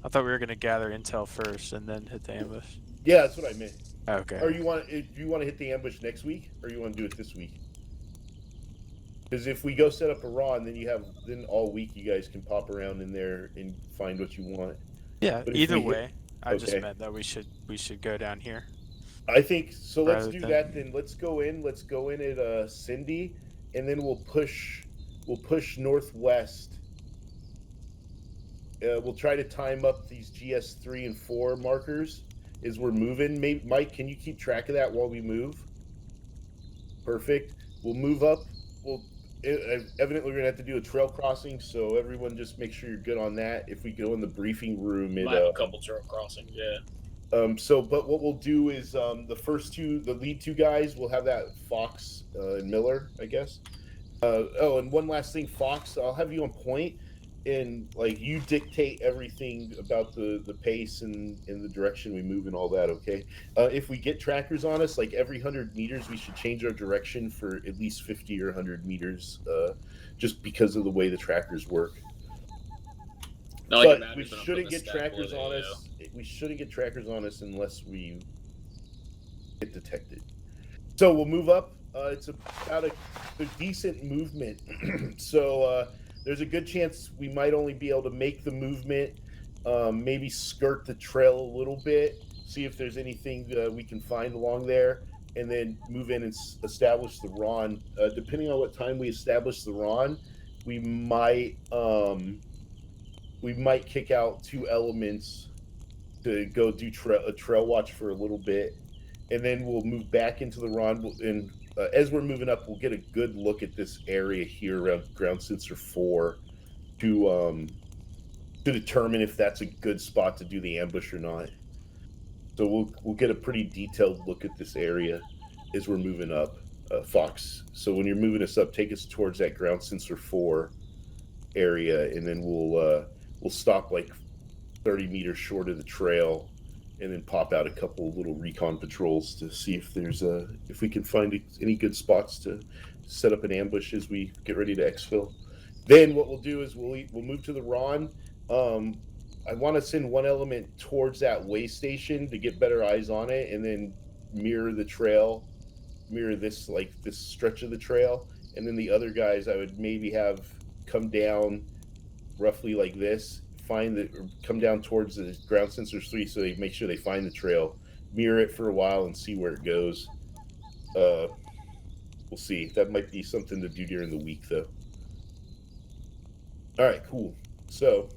I thought we were gonna gather intel first and then hit the ambush. Yeah, that's what I meant. Okay. Or you want to hit the ambush next week, or you want to do it this week? Because if we go set up a raw, and then all week you guys can pop around in there and find what you want. Yeah. But if Either we hit- way, I just okay. meant that we should go down here. I think so. Let's Rather do than- that then. Let's go in at Cindy, and then we'll push northwest. We'll try to time up these GS3 and 4 markers as we're moving. Maybe, Mike, can you keep track of that while we move? Perfect. We'll move up. Evidently, we're gonna have to do a trail crossing, so everyone just make sure you're good on that. If we go in the briefing room, Might have a couple trail crossings, yeah. But what we'll do is the lead two guys, will have that Fox and Miller, I guess. And one last thing, Fox, I'll have you on point, and like you dictate everything about the pace and the direction we move and all that. Okay. If we get trackers on us, like every 100 meters, we should change our direction for at least 50 or 100 meters, just because of the way the trackers work. But we shouldn't get trackers on us. We shouldn't get trackers on us unless we get detected. So we'll move up. It's about a decent movement. So there's a good chance we might only be able to make the movement, maybe skirt the trail a little bit, see if there's anything we can find along there, and then move in and establish the RON. Depending on what time we establish the RON, we might kick out 2 elements to go do a trail watch for a little bit, and then we'll move back into the RON. And as we're moving up, we'll get a good look at this area here around ground sensor 4 to determine if that's a good spot to do the ambush or not. So we'll get a pretty detailed look at this area as we're moving up, Fox. So when you're moving us up, take us towards that ground sensor 4 area, and then we'll stop like 30 meters short of the trail, and then pop out a couple of little recon patrols to see if if we can find any good spots to set up an ambush as we get ready to exfil. Then what we'll do is we'll move to the RON. I want to send one element towards that way station to get better eyes on it, and then mirror the trail, mirror this stretch of the trail, and then the other guys I would maybe have come down roughly like this, come down towards the ground sensors 3, so they make sure they find the trail, mirror it for a while, and see where it goes. We'll see. That might be something to do during the week, though. All right, cool. So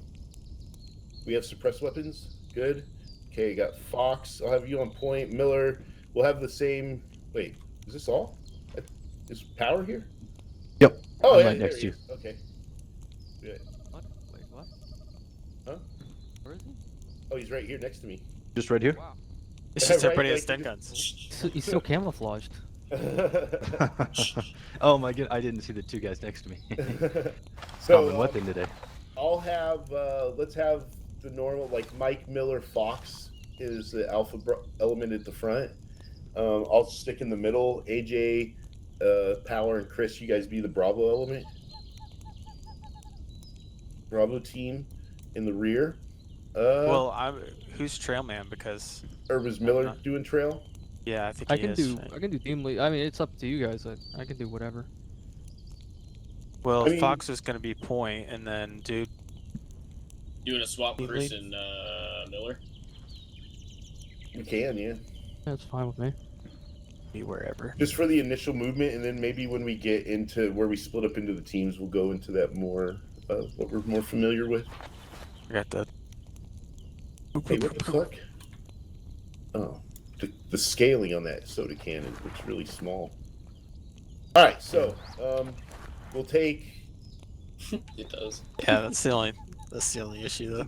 we have suppressed weapons. Good. Okay, got Fox. I'll have you on point. Miller, we'll have the same. Wait, is this all? Is power here? Yep. Oh, I'm yeah, right next to you. Okay. Good. What? Wait, what? Huh? Where is he? Oh, he's right here next to me. Just right here. Wow. It's just Right, everybody has like, stun guns. He's so camouflaged. Oh my god, I didn't see the 2 guys next to me. So Common weapon today. I'll have let's have the normal, like Mike, Miller, Fox is the alpha element at the front. I'll stick in the middle. AJ, Power, and Chris, you guys be the Bravo element. Bravo team in the rear. Well, who's trailman? Because or was Miller not- doing trail? yeah, I think I he can is. do I can do team lead. I mean, it's up to you guys. I can do whatever. Well, I mean- Fox is gonna be point, and then dude. Doing a swap, Team Chris lead? and Miller. We can, yeah. That's fine with me. Be wherever. Just for the initial movement, and then maybe when we get into where we split up into the teams, we'll go into that more, what we're more familiar with. I got the. Hey, what the fuck? Oh, the scaling on that soda can looks really small. All right, so we'll take. It does. Yeah, that's the only issue though.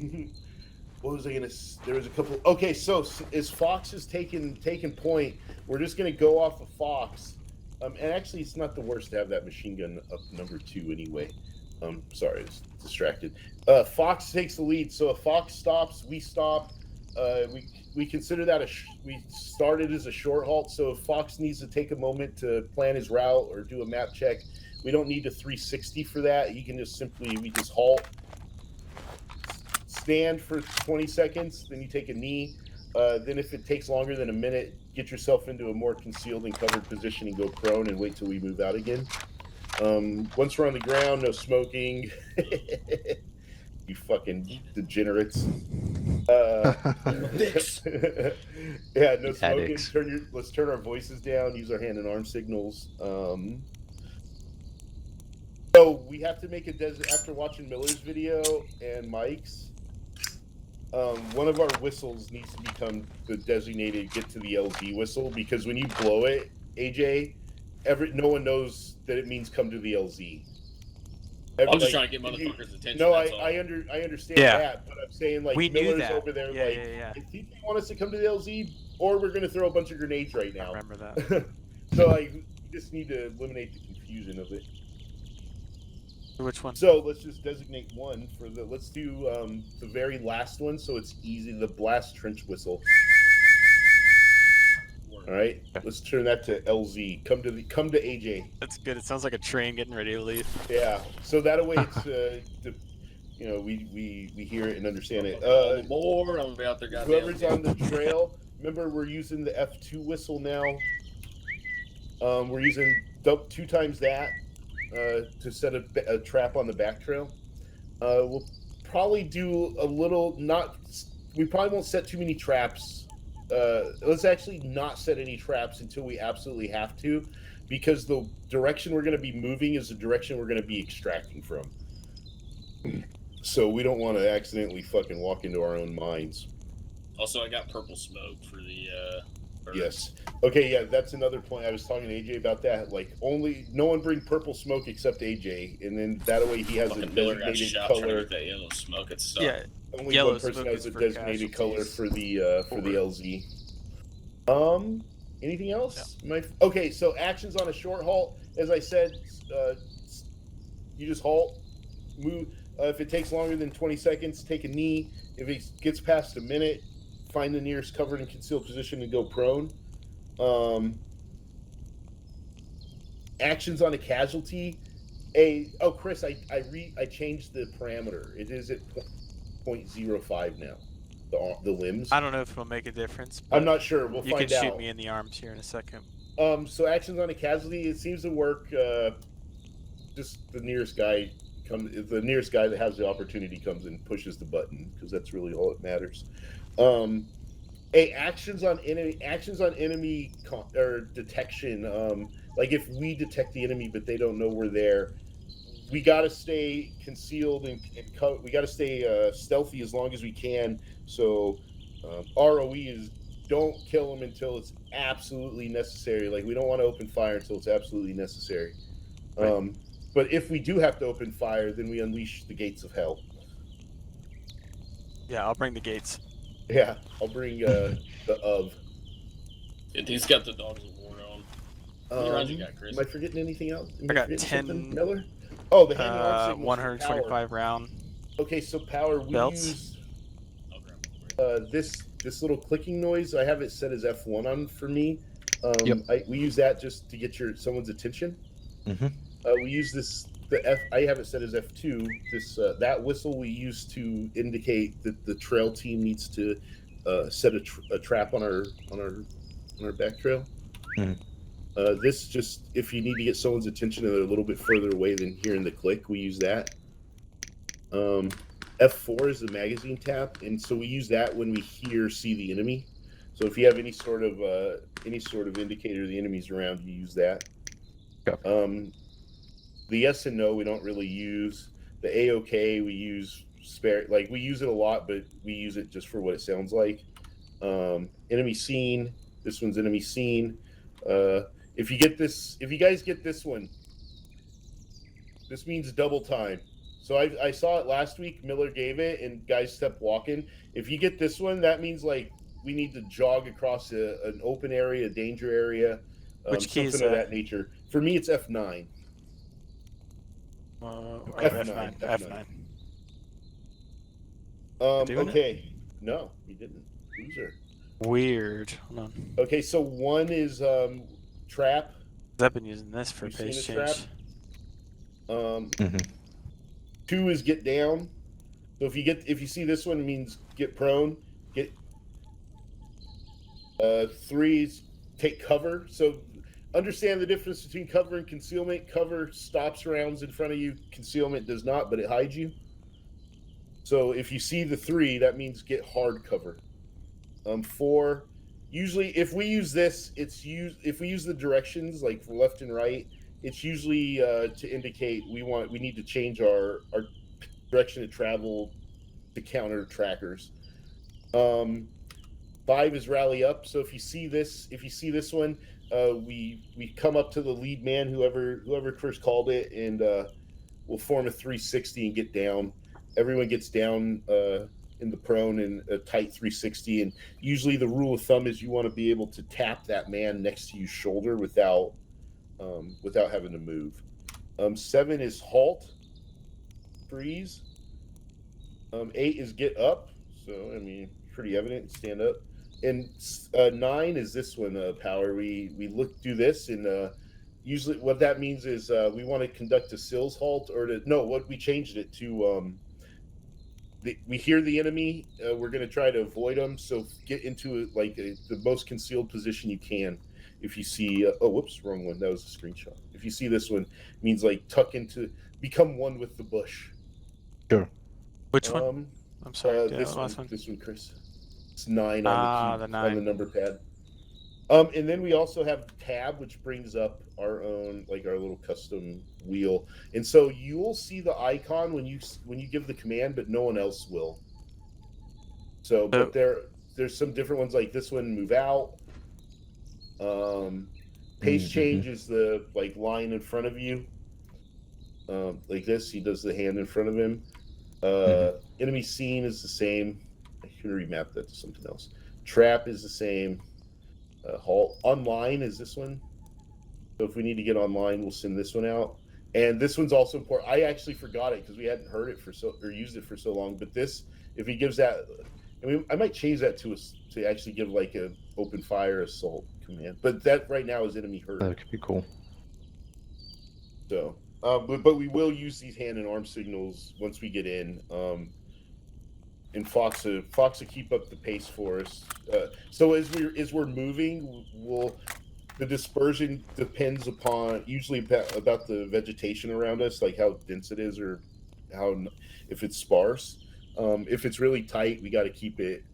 What was I gonna? There was a couple. Okay, so as Fox is taking point, we're just gonna go off of Fox. And actually, it's not the worst to have that machine gun up number 2 anyway. Sorry, I was distracted. Fox takes the lead, so if Fox stops, we stop. We consider that we started as a short halt. So if Fox needs to take a moment to plan his route or do a map check, we don't need a 360 for that. He can just we just halt. stand for 20 seconds, then you take a knee. Then if it takes longer than a minute, get yourself into a more concealed and covered position and go prone and wait till we move out again. Once we're on the ground, no smoking. You fucking degenerates. Dicks. Yeah, no smoking. Addicts. Let's turn our voices down. Use our hand and arm signals. So we have to make after watching Miller's video and Mike's. One of our whistles needs to become the designated get to the LZ whistle, because when you blow it, AJ, no one knows that it means come to the LZ. I'm just trying to get motherfuckers' attention. No, that's all. I understand Yeah. that, but I'm saying like We knew Miller's that. over there. Yeah, like, yeah. I think they want us to come to the LZ, or we're gonna throw a bunch of grenades right I now. remember that. So like, we just need to eliminate the confusion of it. Which one? So let's just designate one for the. Let's do the very last one, so it's easy. The blast trench whistle. All right, let's turn that to LZ. Come to AJ. That's good. It sounds like a train getting ready to leave. Yeah. So that way it's we hear it and understand it. On the board, I'm gonna be out there, goddamn. Whoever's on the trail, remember we're using the F2 whistle now. We're using 2 times that to set a trap on the back trail. We'll probably do a little. We probably won't set too many traps. Let's actually not set any traps until we absolutely have to, because the direction we're going to be moving is the direction we're going to be extracting from. So we don't want to accidentally fucking walk into our own mines. Also, I got purple smoke for the. Birds. Yes. Okay. Yeah, that's another point. I was talking to AJ about that. Like, no one bring purple smoke except AJ, and then that way he has a Fucking Miller got designated shot trying to color. get that yellow smoke. It sucked. Yeah. Only Yellow one person smoke has is a for designated color casualties. for the LZ. Anything else? Okay, so actions on a short halt. As I said, you just halt, move. If it takes longer than 20 seconds, take a knee. If it gets past a minute, find the nearest covered and concealed position and go prone. Actions on a casualty. Chris, I changed the parameter. It is at 0.05 now. The limbs. I don't know if it'll make a difference. I'm not sure. We'll You find can out. shoot me in the arms here in a second. So actions on a casualty, it seems to work. Just the nearest guy the nearest guy that has the opportunity comes and pushes the button, because that's really all that matters. Actions on enemy or detection. Like if we detect the enemy but they don't know we're there, we got to stay concealed and we got to stay stealthy as long as we can. So ROE is don't kill them until it's absolutely necessary. Like, we don't want to open fire until it's absolutely necessary. Right. But if we do have to open fire, then we unleash the gates of hell. Yeah, I'll bring the gates. Yeah, I'll bring the of. He's got the dogs of war on. How many rounds you got, Chris? Am I forgetting anything else? Am I got forgetting 10 something, Miller? Oh, the hanging on signal. 125 round. Okay, so power, we Belts. use I'll grab one for you. this little clicking noise. I have it set as F1 on for me. Yep. We use that just to get someone's attention. Mm-hmm. We use I have it set as F2. That whistle we use to indicate that the trail team needs to set a trap on our back trail. Mhm. This just, if you need to get someone's attention and they're a little bit further away than hearing the click, we use that. F4 is the magazine tap, and so we use that when we see the enemy. So if you have any sort of indicator the enemy's around, you use that. Okay. The yes and no we don't really use. The A-OK we use spare, like we use it a lot, but we use it just for what it sounds like. Enemy seen. This one's enemy seen. If you guys get this one, this means double time. So I saw it last week. Miller gave it, and guys stepped walking. If you get this one, that means like we need to jog across an open area, a danger area, Which key is something of that? that nature. For me, it's F9. F9. F9. Doing it? Okay. No, you didn't. Loser. Weird. Hold on. Okay, so one is trap. I've been using this for You've seen pace a trap? change. Two is get down. So if you see this one, it means get prone. Get 3s, take cover. So understand the difference between cover and concealment. Cover stops rounds in front of you. Concealment does not, but it hides you. So if you see the 3, that means get hard cover. 4, usually if we use this, if we use the directions like for left and right, it's usually to indicate we need to change our direction of travel to counter trackers. 5 is rally up. So if you see this one, we come up to the lead man, whoever first called it, and we'll form a 360 and get down. Everyone gets down in the prone in a tight 360, and usually the rule of thumb is you want to be able to tap that man next to your shoulder without having to move. 7 is halt, freeze. 8 is get up. So I mean, pretty evident, stand up. And 9 is this one, power. We do this, and usually what that means is we want to conduct a sills halt, what we changed it to. We hear the enemy. We're going to try to avoid them. So get into the most concealed position you can. If you see, whoops, wrong one. That was a screenshot. If you see this one, it means become one with the bush. Sure. Which one? I'm sorry. This last one, Chris. It's 9 on the 9 on the number pad. And then we also have tab, which brings up our own, our little custom wheel. And so you'll see the icon when you give the command, but no one else will. So, but there's some different ones like this one, move out. Pace change is the line in front of you. Like this, he does the hand in front of him. Enemy scene is the same. I should remap that to something else. Trap is the same. Halt online is this one. So if we need to get online, we'll send this one out. And this one's also important. I actually forgot it because we hadn't heard it or used it for so long. But this, if he gives that, I might change that to actually give a open fire assault command. But that right now is enemy hurt. That could be cool. So, but we will use these hand and arm signals once we get in. And Fox will keep up the pace for us. So as we're moving, the dispersion depends upon usually about the vegetation around us, like how dense it is or if it's sparse. If it's really tight, we got to keep it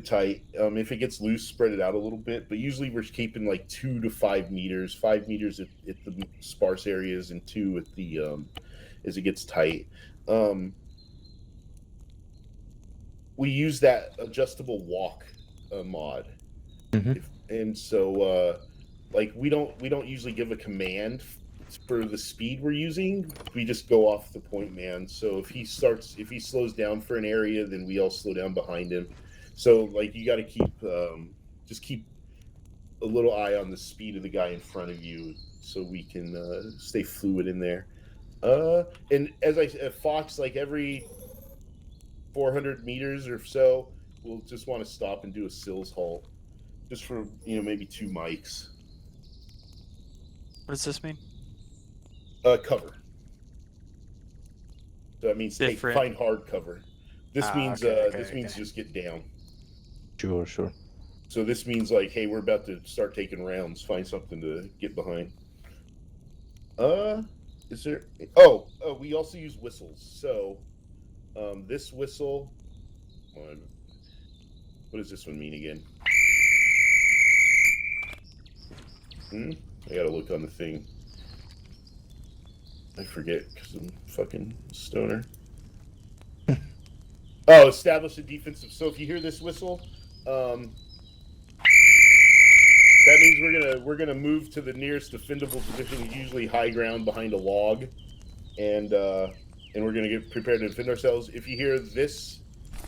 tight. If it gets loose, spread it out a little bit. But usually we're keeping 2 to 5 meters. 5 meters at the sparse areas, and 2 at the as it gets tight. We use that adjustable walk mod, and so we don't usually give a command for the speed we're using. We just go off the point man. So if he slows down for an area, then we all slow down behind him. So you got to keep a little eye on the speed of the guy in front of you, so we can stay fluid in there. And as I said, Fox, every 400 meters or so, we'll just want to stop and do a sills halt, just for maybe 2 mics. What does this mean? Cover. So that means find hard cover. This means just get down. Sure. So this means hey, we're about to start taking rounds. Find something to get behind. Is there? Oh, we also use whistles. So, this whistle. What does this one mean again? I gotta look on the thing. I forget because I'm fucking stoner. Oh, establish a defensive. So if you hear this whistle, that means we're gonna move to the nearest defendable position, usually high ground behind a log, and we're gonna get prepared to defend ourselves. If you hear this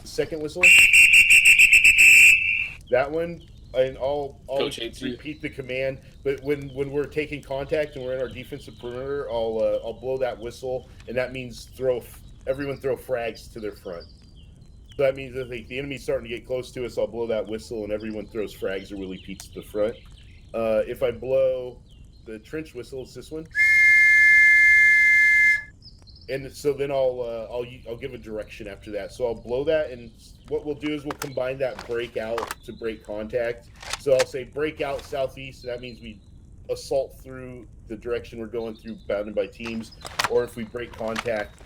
second whistle, that one, and I'll repeat the command. But when we're taking contact and we're in our defensive perimeter, I'll blow that whistle, and that means everyone throw frags to their front. So that means if the enemy's starting to get close to us, I'll blow that whistle, and everyone throws frags or Willie Pete's to the front. If I blow the trench whistle, it's this one. And so then I'll give a direction after that. So I'll blow that, and what we'll do is we'll combine that break out to break contact. So I'll say break out southeast, and that means we assault through the direction we're going through, bounded by teams. Or if we break contact,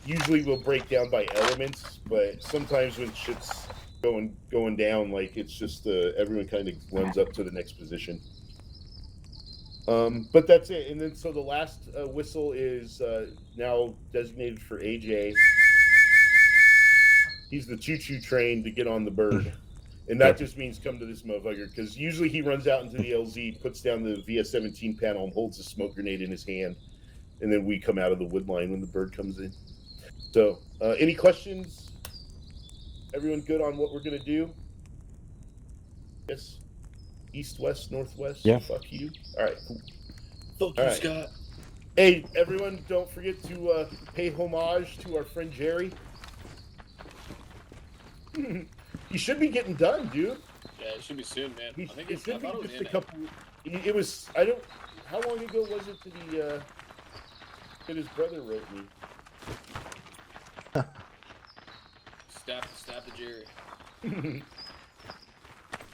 usually we'll break down by elements, but sometimes when shit's going down, like it's just everyone kind of runs up to the next position. But that's it. And then so the last whistle is now designated for AJ. He's the choo-choo train to get on the bird. And that just means come to this motherfucker, because usually he runs out into the LZ, puts down the VS-17 panel, and holds a smoke grenade in his hand. And then we come out of the wood line when the bird comes in. So, any questions? Everyone good on what we're going to do? Yes? East, west, northwest? Yeah. Fuck you. All right, cool. Fuck you, Scott. Hey, everyone, don't forget to pay homage to our friend Jerry. He should be getting done, dude. Yeah, it should be soon, man. I think it should be I thought just a couple. It was. I don't. How long ago was it that his brother wrote me? Stab the Jerry.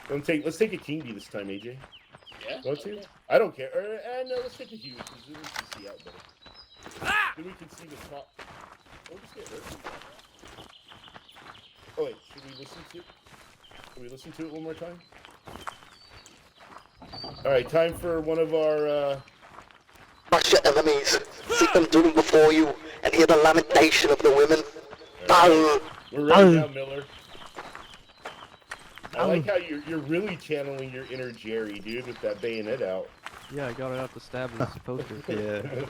Let's take a King Bee this time, AJ. Yeah. Want to? I don't care. No, let's take a huge because then we can see out better. Then we can see the top. Oh, just get hurt. Oh wait, should we listen to it? Can we listen to it one more time? All right, time for one of our. Crush your enemies, see them doom before you, and hear the lamentation of the women. Right. We're ready now, Miller. I like how you're really channeling your inner Jerry, dude, with that bayonet out. Yeah, I got it out to stab as supposed to. Yeah.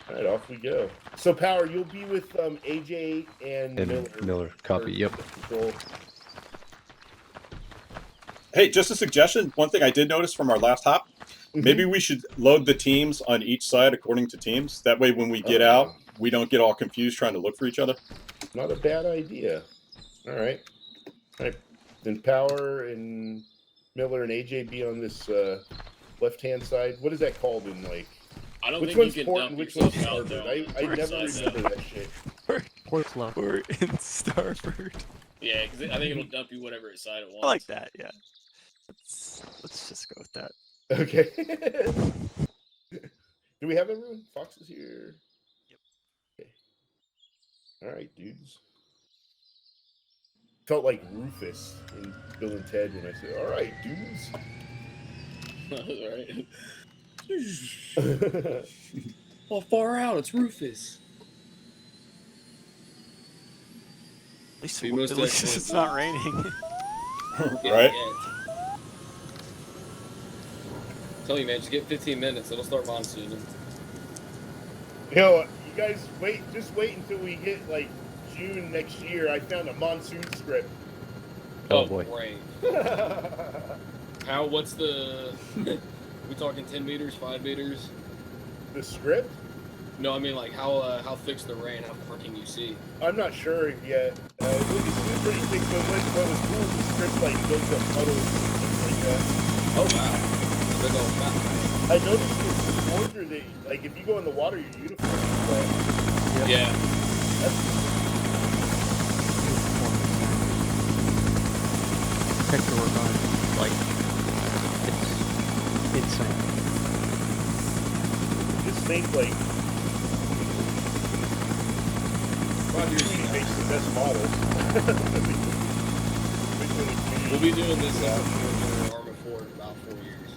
All right, off we go. So, Power, you'll be with AJ and Miller. Copy. Yep. Control. Hey, just a suggestion. One thing I did notice from our last hop, maybe we should load the teams on each side according to teams. That way, when we get out, we don't get all confused trying to look for each other. Not a bad idea. All right. Then Power and Miller and AJ be on this left-hand side. What is that called in, like? I don't Which think one's you can port dump and which yourself one's out, starboard? though. I Right never side remember that shit. Port's left. We're in starboard. Yeah, because I think it'll dump you whatever side it wants. I like that. Yeah. Let's just go with that. Okay. Do we have everyone? Fox is here. Yep. Okay. All right, dudes. Felt like Rufus in Bill and Ted when I said, "All right, dudes." Right. Well, far out, it's Rufus. At least, Be most at least definitely. it's not raining. Right? Yeah. Tell you, man, just get 15 minutes. It'll start monsooning. You know, you guys just wait until we hit like June next year. I found a monsoon script. Oh, boy. Great. What's the... we talking 10 meters, 5 meters? The script? No, I mean, like, how thick's the rain? How far can you see? I'm not sure yet. It's pretty thick, but what was cool is the script like builds up puddles and things like that. Oh, wow. Big old fat. I noticed with the border that, like, if you go in the water, your uniform is wet. Yeah. Picture work on it. Like, it's insane. Just think, like, Continuity makes the best models. We'll be doing this for Arma 4 in about 4 years.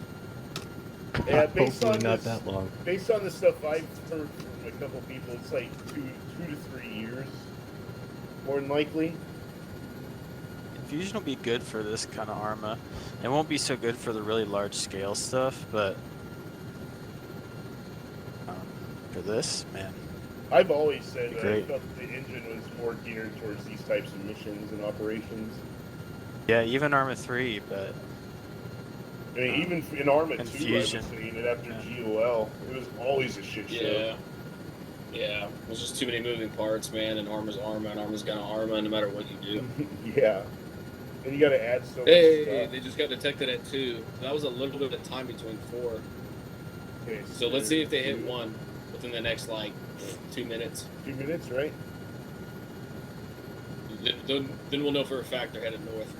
Yeah, based Hopefully on not this, that long. based on the stuff I've heard from a couple people, it's like two to 3 years, more than likely. Infusion will be good for this kind of Arma. It won't be so good for the really large scale stuff, but for this, man. I've always said that I Great. felt the engine was more geared towards these types of missions and operations. Yeah, even Arma 3, but I mean, even in Arma 2, I was Infusion. saying it after GOL, it was always a shit show. Yeah. Yeah. There's just too many moving parts, man, and Arma's Arma, and Arma's gonna Arma no matter what you do. Yeah. And you gotta add so much Hey, stuff. they just got detected at 2. That was a little bit of time between 4. Okay, So let's see if they hit one within the next, like, 2 minutes. 2 minutes, right? Then we'll know for a fact they're headed north.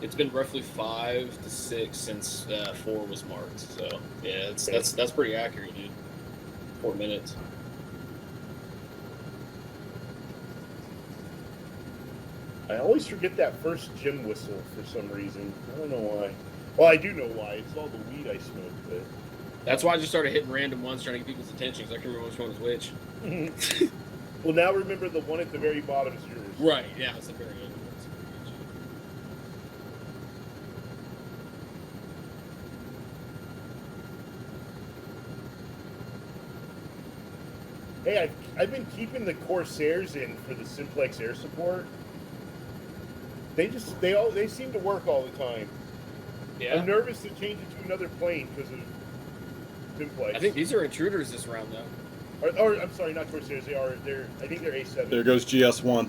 It's been roughly 5 to 6 since 4 was marked. So yeah, that's pretty accurate, dude. 4 minutes. I always forget that first gym whistle for some reason. I don't know why. Well, I do know why. It's all the weed I smoke, but. That's why I just started hitting random ones, trying to get people's attention, because I can remember which one was which. Well, now remember the one at the very bottom is yours. Right, yeah, it's the very end of Hey, I've been keeping the Corsairs in for the simplex air support. They seem to work all the time. Yeah. I'm nervous to change it to another plane because of simplex. I think these are intruders this round, though. Or I'm sorry, not Corsairs. I think they're A7. There goes GS1.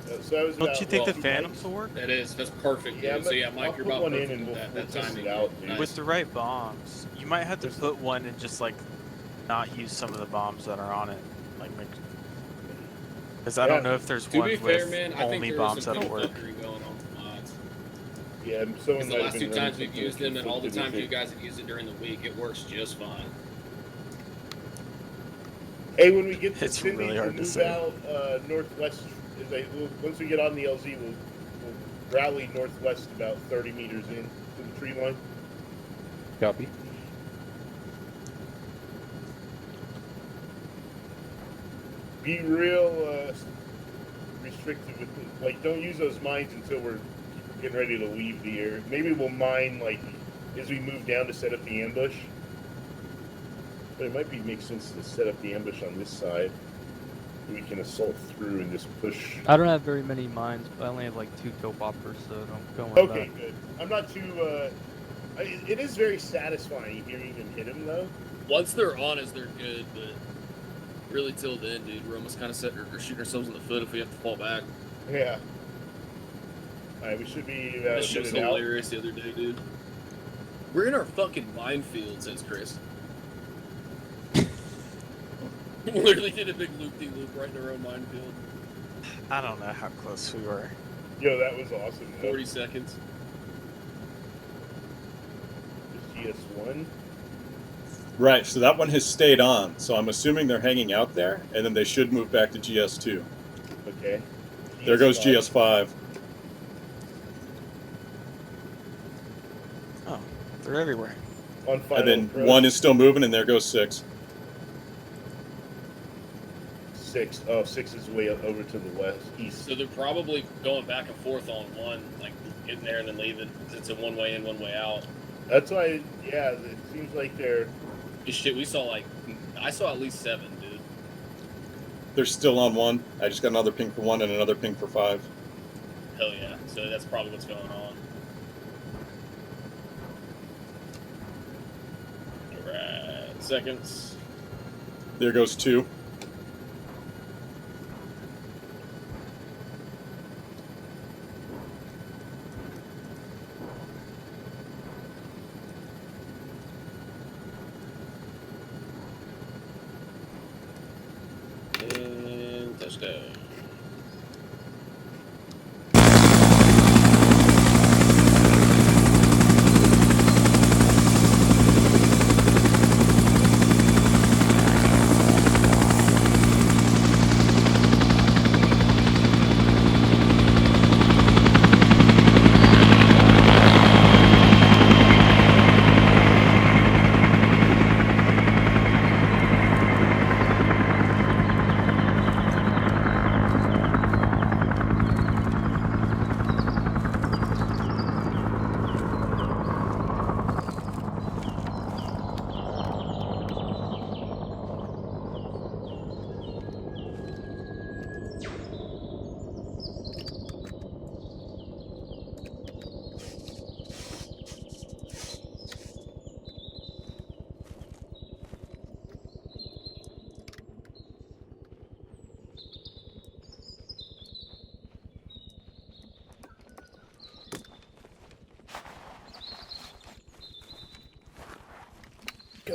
So that was Don't about, you think well, the Phantoms will work? That's perfect, dude. Yeah, So yeah, Mike, I'll you're put about one in perfect and with we'll that test timing. it out, dude. Nice. With the right bombs, you might have to put one and just like not use some of the bombs that are on it, like because I don't know if there's To one be fair, with man, I think only there bombs is some that'll work. filtering going on with mods. Yeah, Because someone the might last have 2 been times running we've used them, and all the conflicted times with you it. guys have used it during the week, it works just fine. Hey, when we get to It's Cindy, really hard we'll to move say. out northwest. Once we get on the LZ, we'll rally northwest about 30 meters in to the tree line. Copy. Be real restrictive with it. Like, don't use those mines until we're getting ready to leave the air. Maybe we'll mine like as we move down to set up the ambush. But it might make sense to set up the ambush on this side. We can assault through and just push. I don't have very many mines, but I only have like 2 dope poppers, so don't worry Okay, about it. good. I'm not too. It is very satisfying hearing them hit him, though. Once they're on us, they're good, but really till then, dude, we're almost kind of shooting ourselves in the foot if we have to fall back. Yeah. All right, we should be. This shit was headed out. hilarious the other day, dude. We're in our fucking minefield, says Chris. Literally did a big loop-de-loop right in our own minefield. I don't know how close we were. Yo, that was awesome. 40 seconds. GS1. Right, so that one has stayed on. So I'm assuming they're hanging out there, and then they should move back to GS2. Okay. There goes GS5. GS5. Oh, they're everywhere. On final And then approach. 1 is still moving, and there goes 6. 6. Oh, 6 is way up over to the west, east. So they're probably going back and forth on 1, like getting there and then leaving. It's a one way in, one way out. That's why, yeah, it seems like they're. Shit, I saw at least 7, dude. They're still on 1. I just got another ping for 1 and another ping for 5. Hell yeah. So that's probably what's going on. Alright, seconds. There goes 2. And touchdown.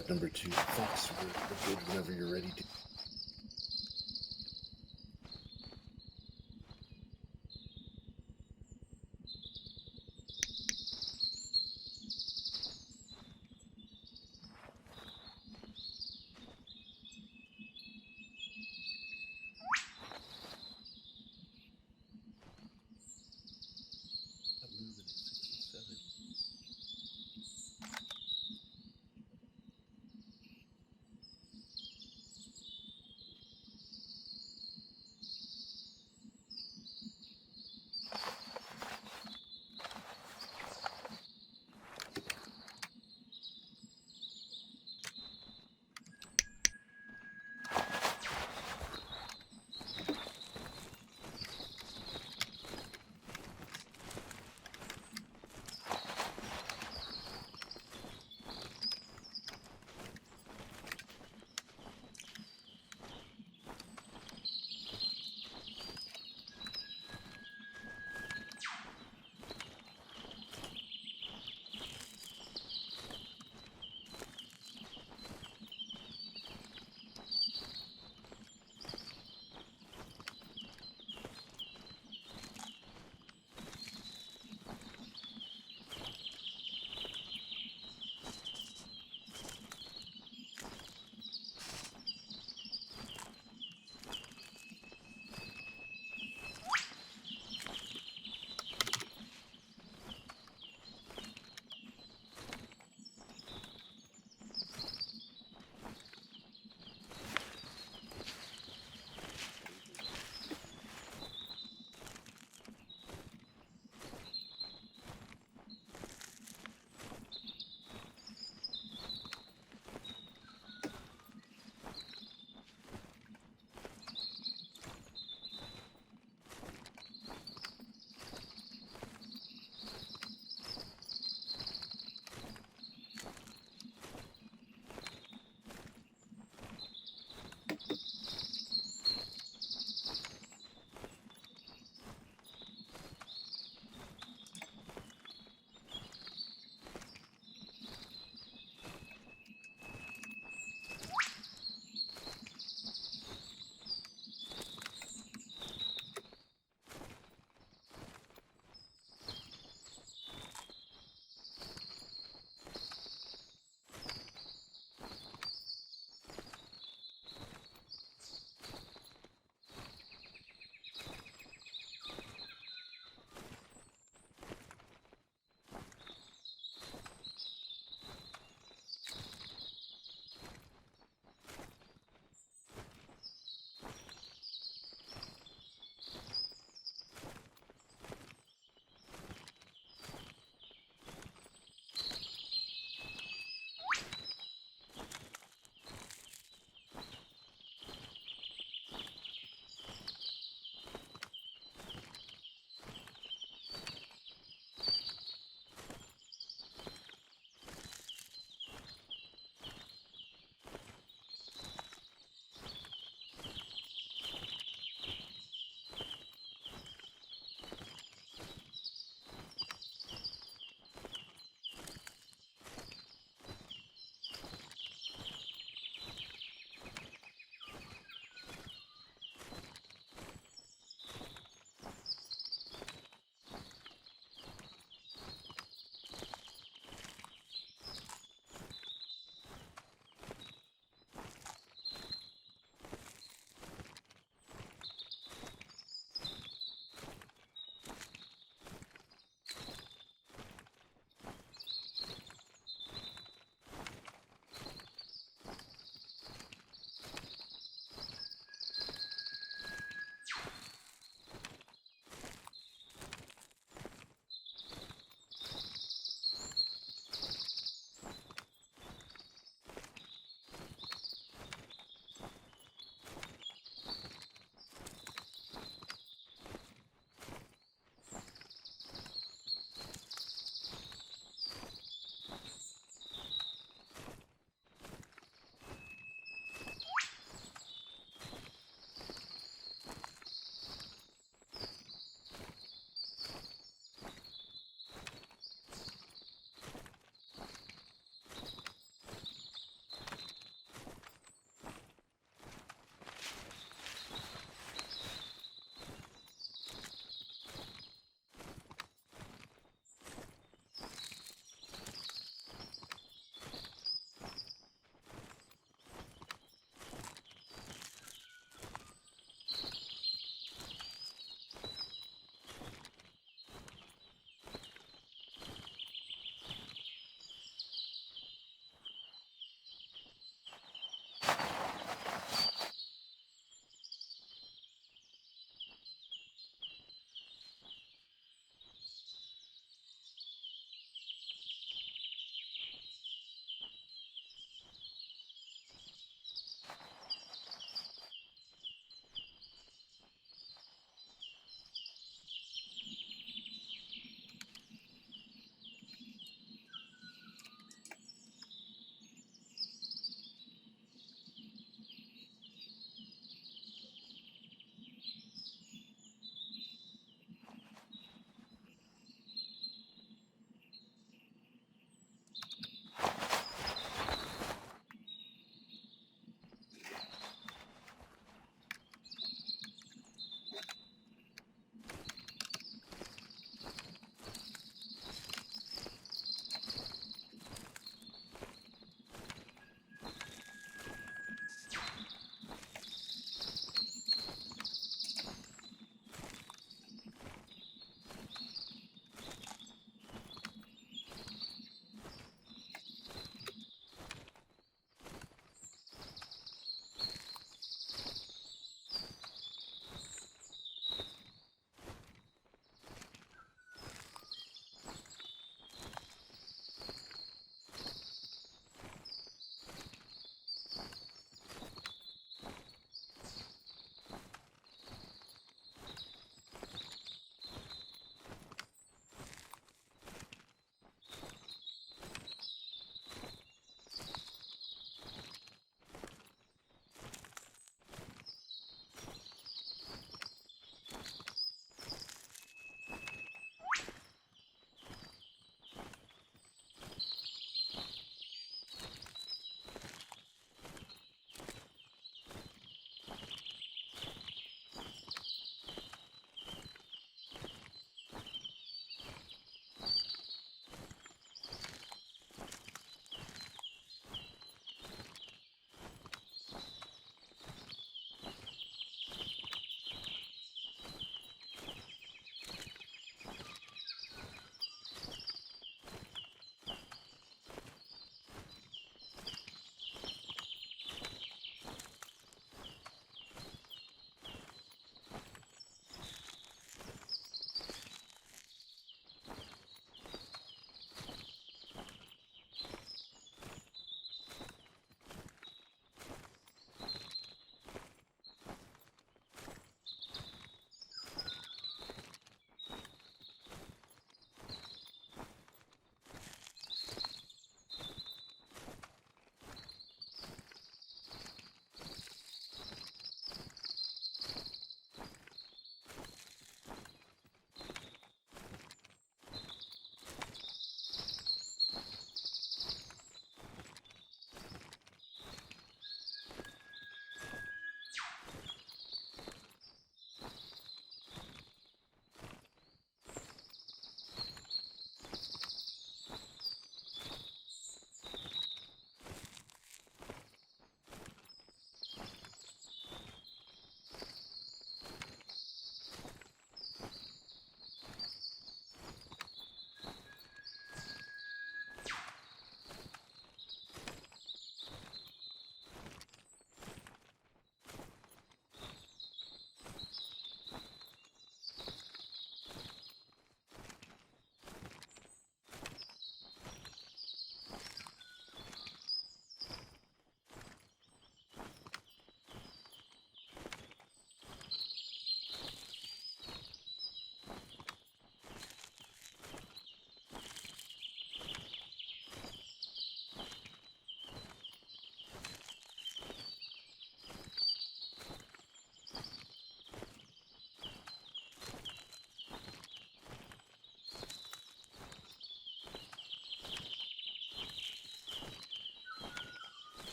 got number 2. Fox, we're good whenever you're ready to. I'm moving at 6 and 7.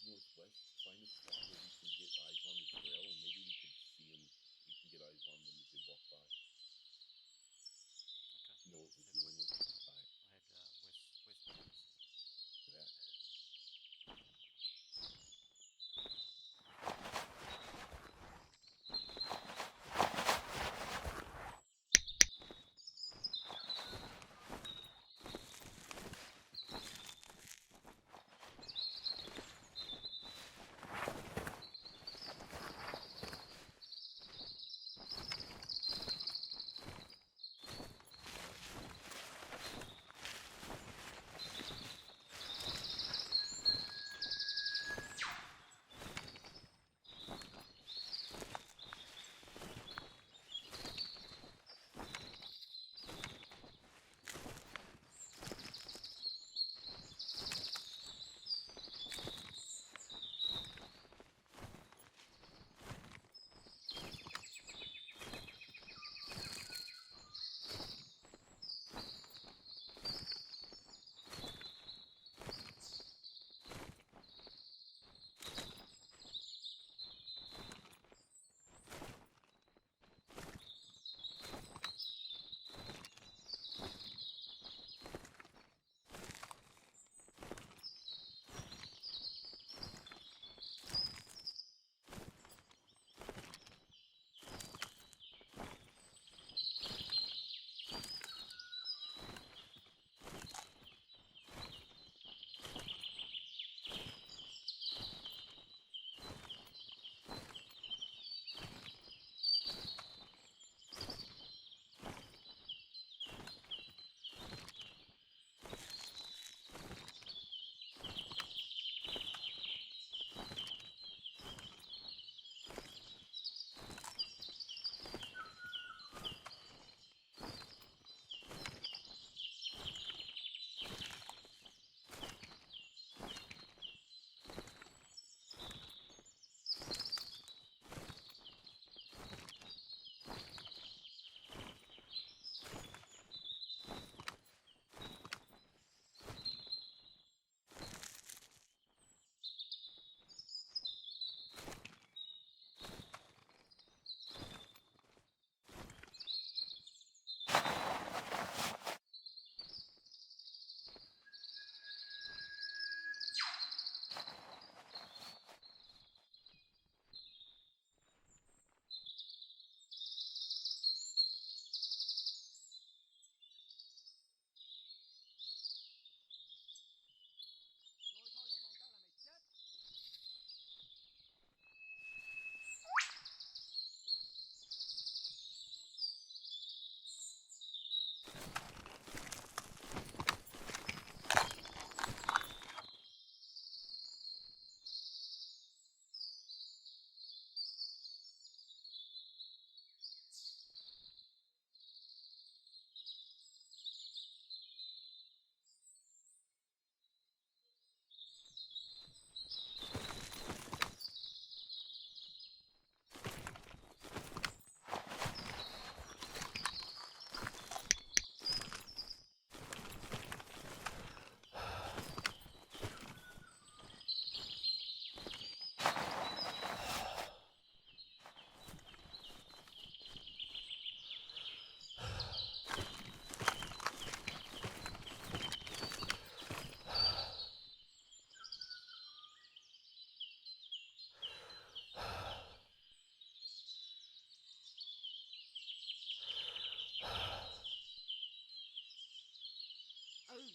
northwest, find a spot where we can get eyes on the trail, and maybe we can see them. We can get eyes on them as they walk by. Okay. Know what we're Yeah, dealing with. All right. I had west bombs. That.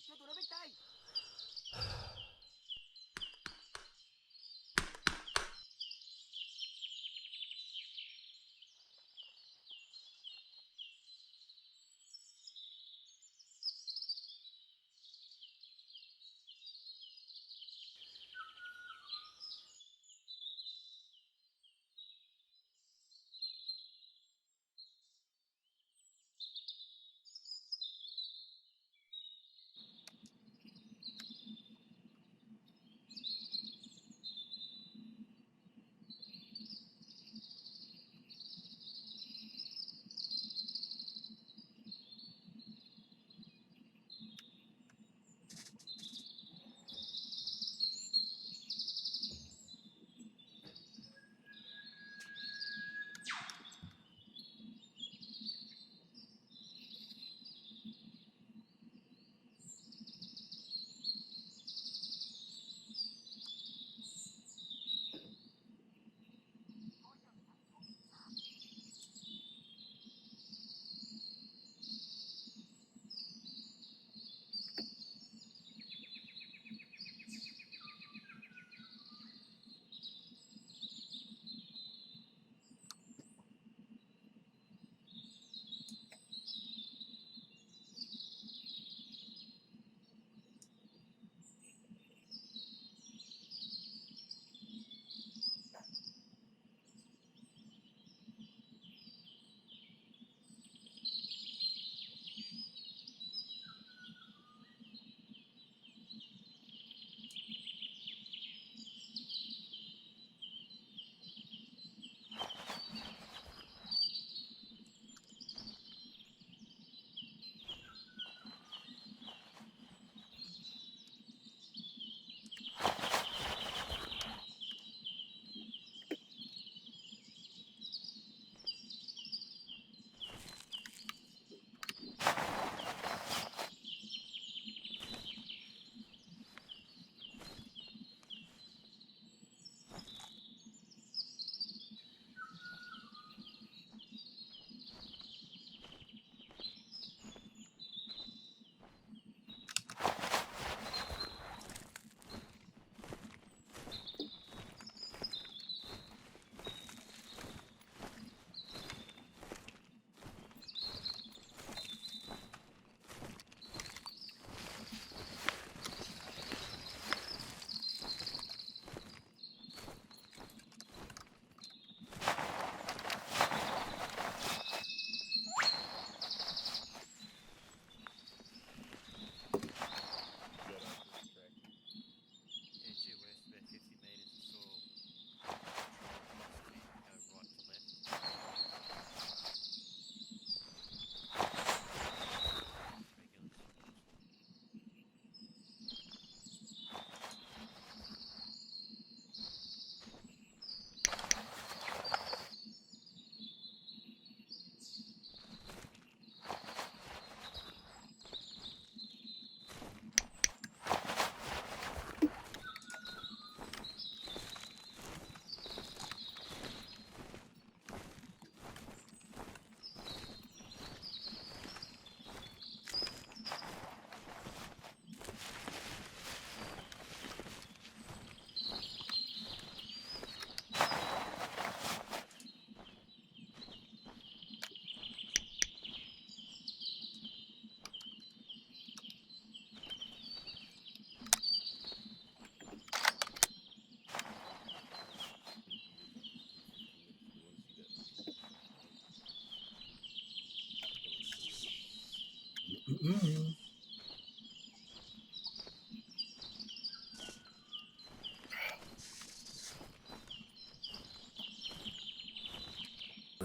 cho tụi nó biết tay.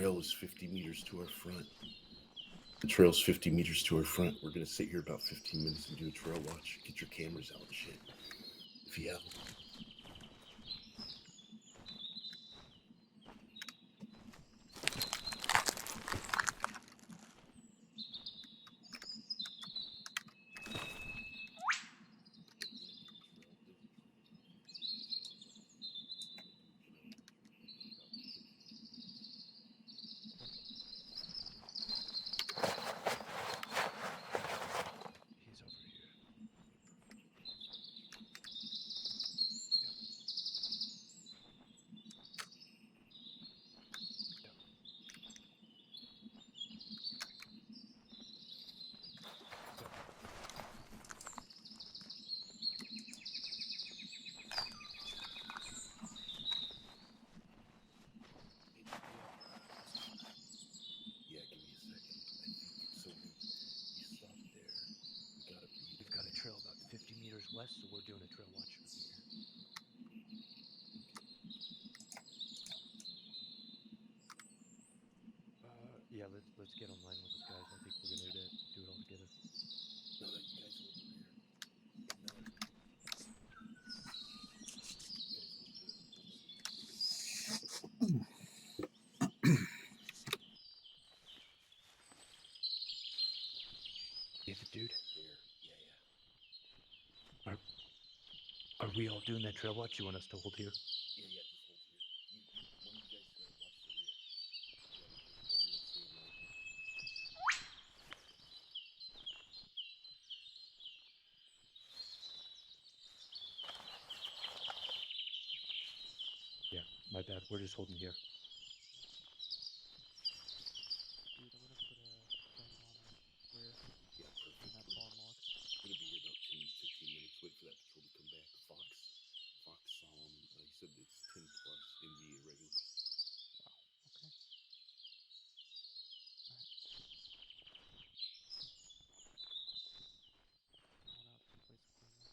trail is 50 meters to our front. The trail's 50 meters to our front. We're gonna sit here about 15 minutes and do a trail watch. Get your cameras out and shit. If you have them. He's over here. Yeah, give me a second. I think so. We stop there. We've got a trail about 50 meters west, so we're doing a trail watch from here. Yeah, let's get online with those guys. I think we're gonna do it all together. No, you guys hold the rear. And you guys hold Yeah, the dude. there. Yeah. Are we all doing that trail watch? You want us to hold here? Yeah, just hold here. One of you guys watch the rear. Yeah, everyone stay in line here. Yeah, my bad. We're just holding here. Dude, I'm gonna put a thing on our rear Yeah, perfect. in that farm log. We're gonna be here about 10, 15 minutes. Wait for that patrol to come back. Fox saw him. He said it's 10 plus NVA regulars. Wow. Okay. Alright. Going out someplace clean though.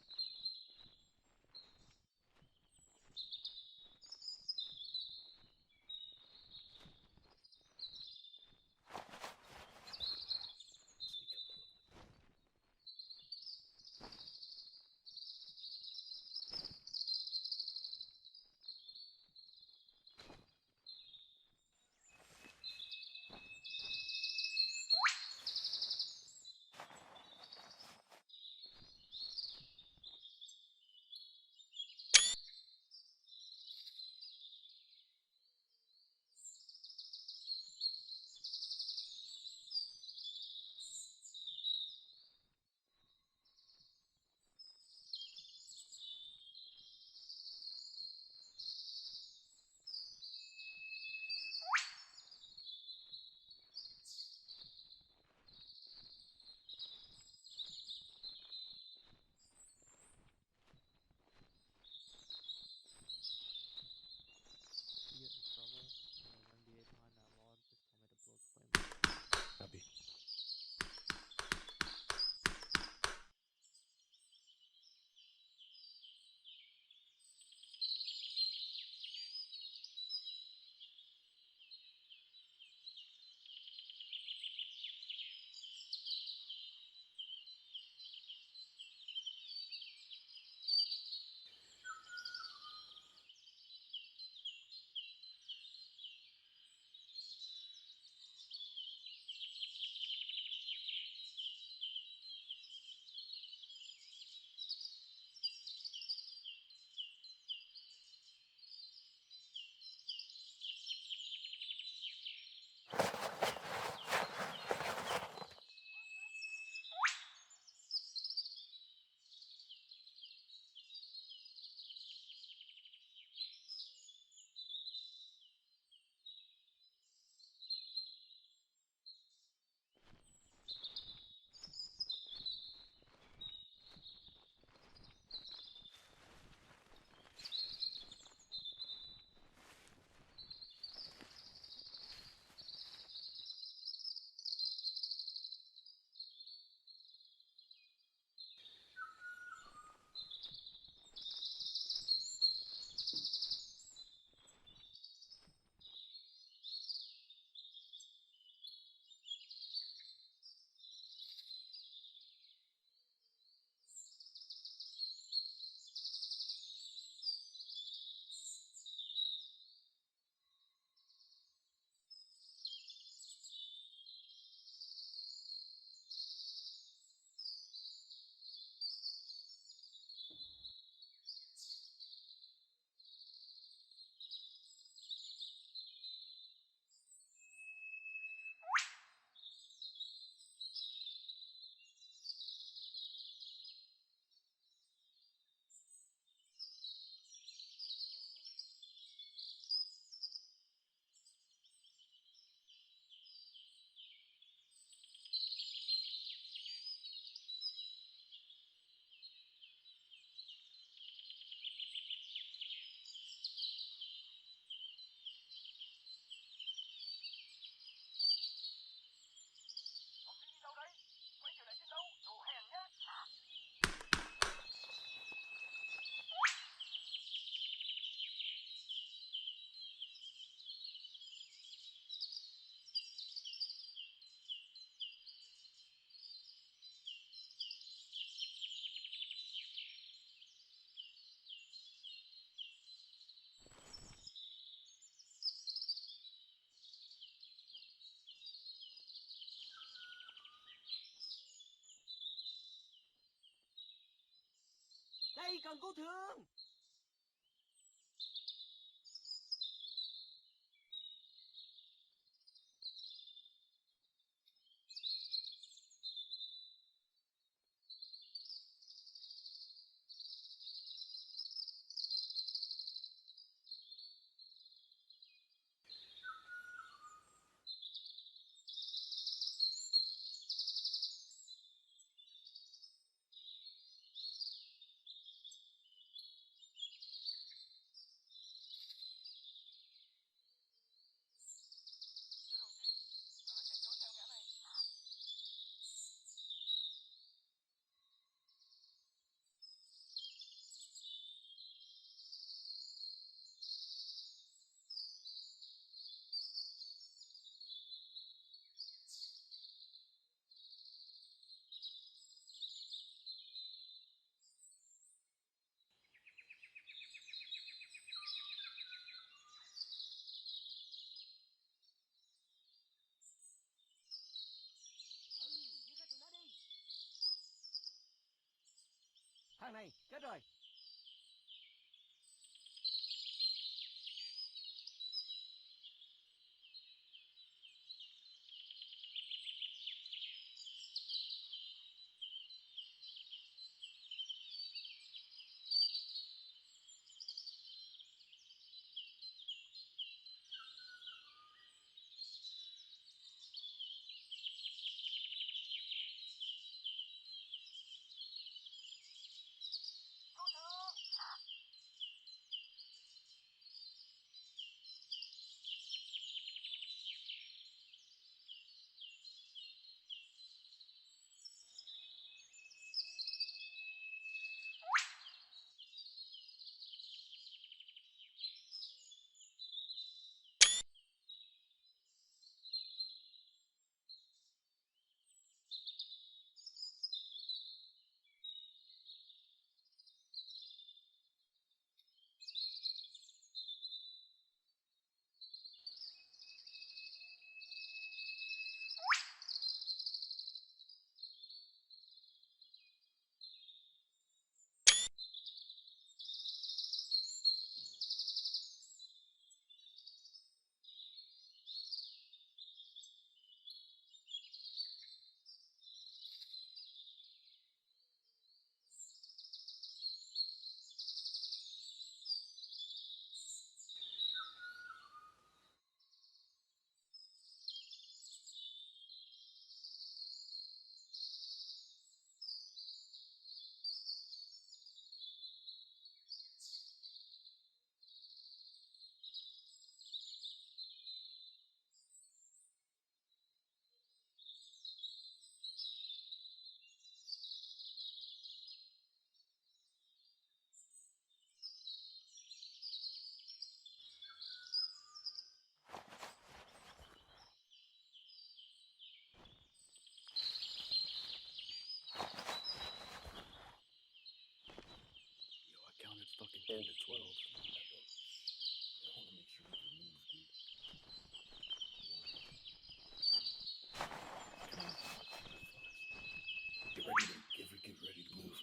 cần cứu thương. Giết hết tụi nó đi. Thằng này chết rồi. Fucking 10 to 12. I want to make sure we can move, dude. Get ready to move.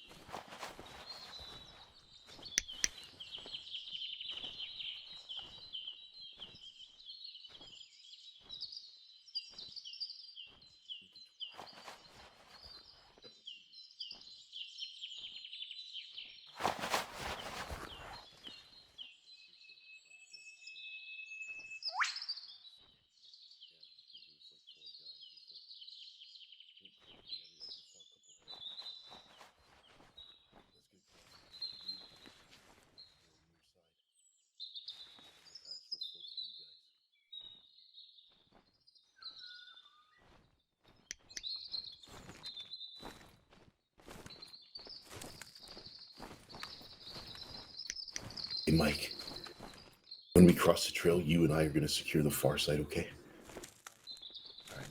Hey, Mike, when we cross the trail, you and I are going to secure the far side, okay? All right.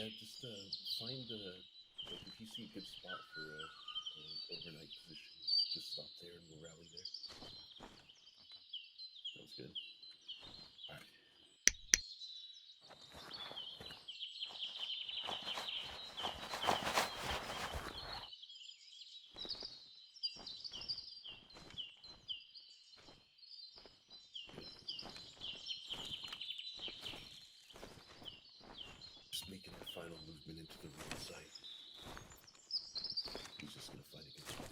Yeah, just find like if you see a good spot for a overnight position, just stop there and we'll rally there. Sounds good. All right. Just making our final movement into the real site. He's just gonna find a good spot.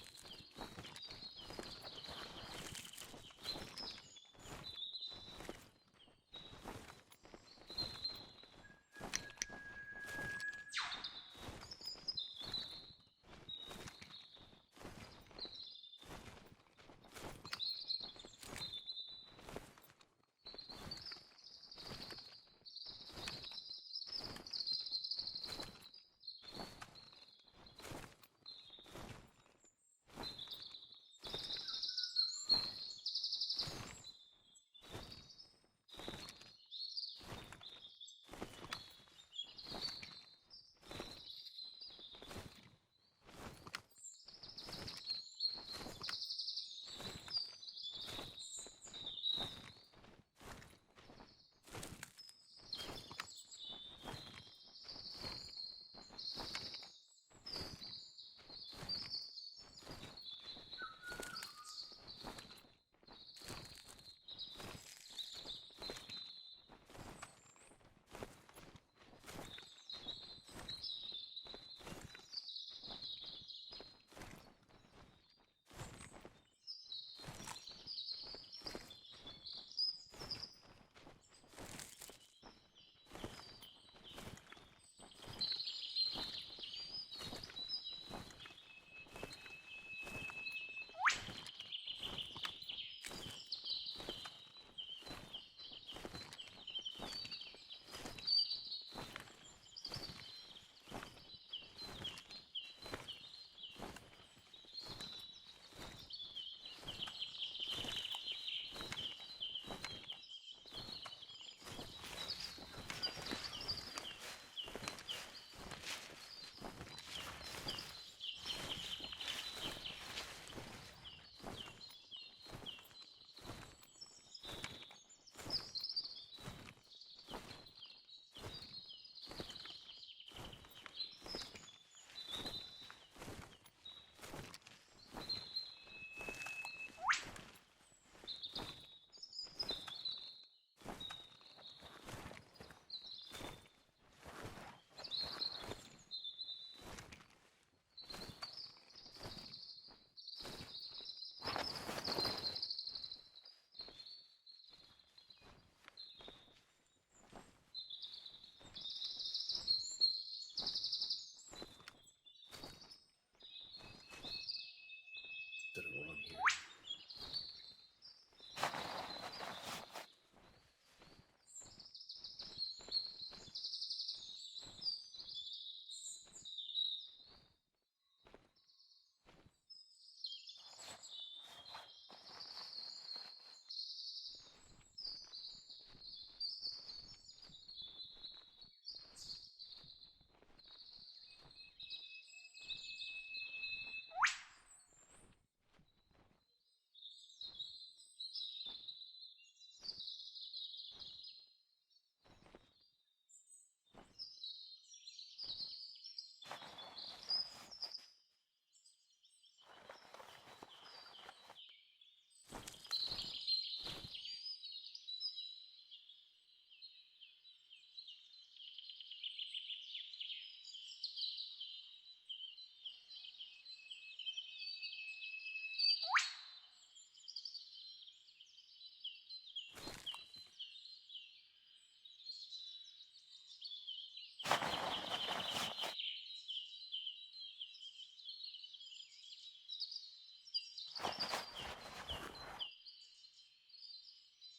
Set it wrong here.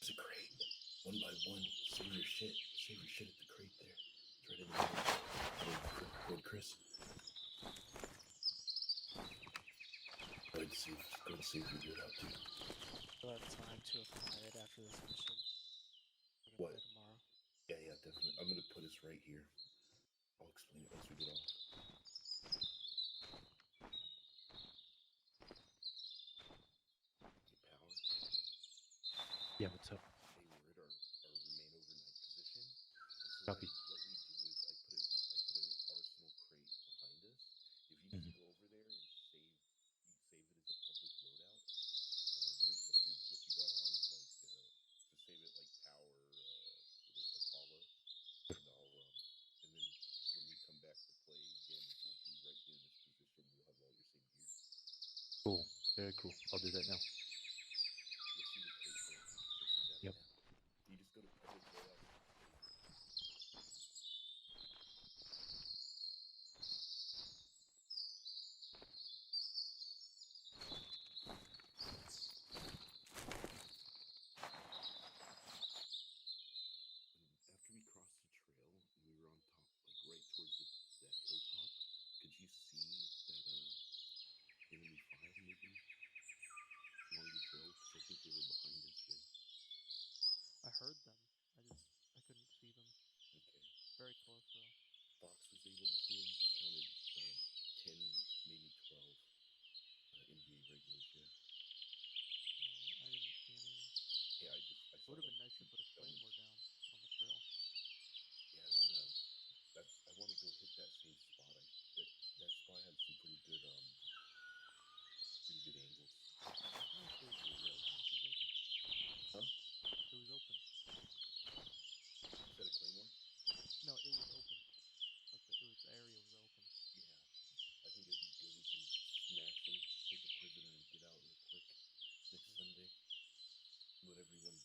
There's a crate. One by one. Save your shit. Save your shit at the crate there. It's right in the middle. Good, Chris. Go ahead and save your good out too. We'll have time to apply it after this mission. We're gonna What? play tomorrow. Yeah, definitely. I'm gonna put us right here. I'll explain it once we get off. Get power. Yeah, what's up? Hey, we're at our remain overnight position. And so Copy. what we do is I put an arsenal crate behind us. If you just go over there and save it as a public loadout. What you got on, like just save it like power, Atala, and and then when we come back to play again, we'll be right here in this position. You'll have all your same gear. Cool. Very cool. I'll do that now. You'll see the crate there. Facing down Yep. now. You just go to public loadout. After we crossed the trail and we were on top, like right towards that hilltop, could you see that enemy file moving along the trail? Because I think they were behind us then. I heard them. I couldn't see them. Okay. Very close though. Fox was able to see him. Counted 10, maybe 12 NBA regulars. Yeah. No, I didn't see anything. Yeah, I It saw would have like been nice to 2 put a elements. claymore down on the trail. Yeah, I wanna go hit that same spot. That spot had some pretty good angles. It was open. Huh? It was open. Is that a claymore? No, it was open. Like the area was open. Yeah. I think it'd be good. We can smash them, take a prisoner, and get out real quick next Sunday. Let everyone